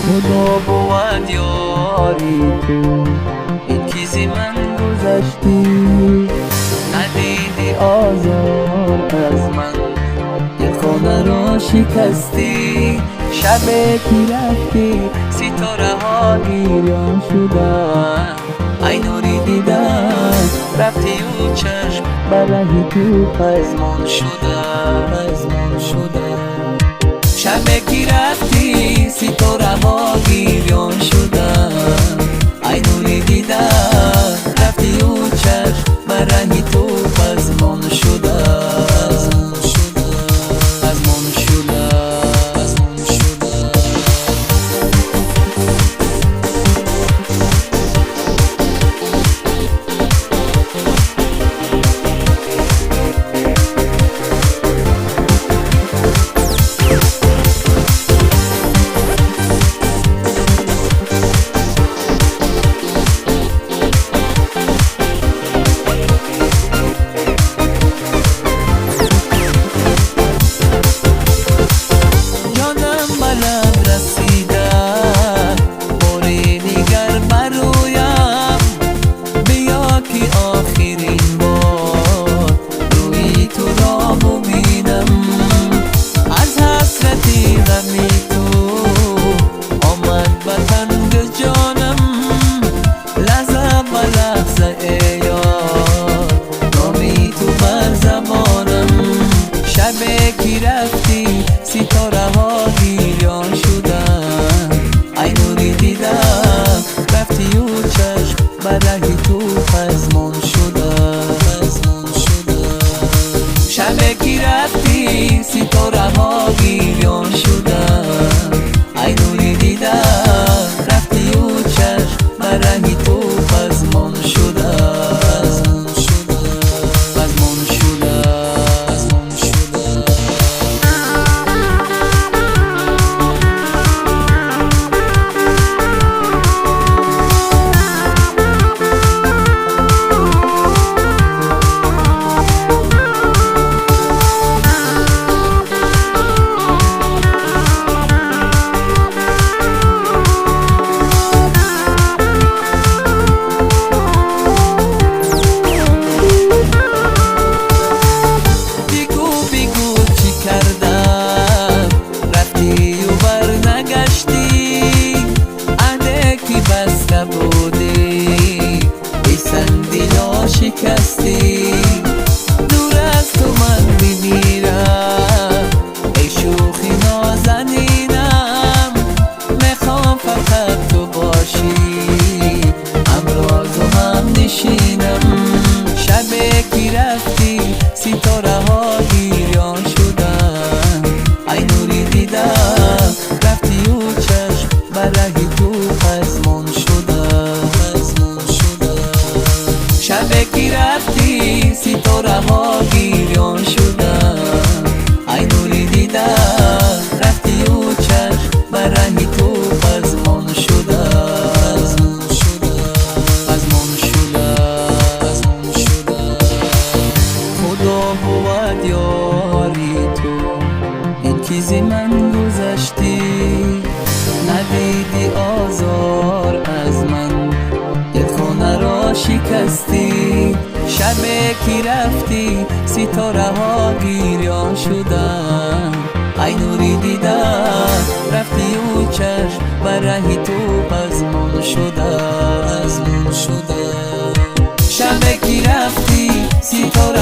خدا بود یاری تو، این چیزی من گذشتی، ندیدی آزار از من، یه خانه را شکستی. شب کی رفتی ستاره ها گریان شدن، ای نوری دیدن رفتی و چشم برهی تو پزمان شدن. شب کی رفتی ستاره ها گریان شدن، ای نوری دیدن رفتی و چشم برهی تو پزمان شدن. کی رفتی ستاره ها گریان شدن، ای نوری دیدم رفتی و چشم برهی تو پزمان شدن. شب کی رفتی ستاره ها گریان شدن، ای نوری دیدم رفتی و چشم برهی تو پزمان شدن. شکستی دور از تو من میمیرم، ای شوخی نازنینم، میخوام فقط تو باشی همراز و هم نشینم. شب کی رفتی ستاره ها گریان شدن، ای نوری دیدم رفتی و چشم برهی تو پزمان شدن. شب کی رفتی ستاره ها گریان شدن، ای نوری دیدم رفتی و چشم برهی تو پزمان شدن. خدا بود یاری تو، این چیزی من گذشتی، ندیدی آزار از من، یه خانه را شکستی. شب کی رفتی ستاره ها گریان شدن، ای نوری دیدم رفتی و چشم برهی تو پزمان شدن. شب کی رفتی ستاره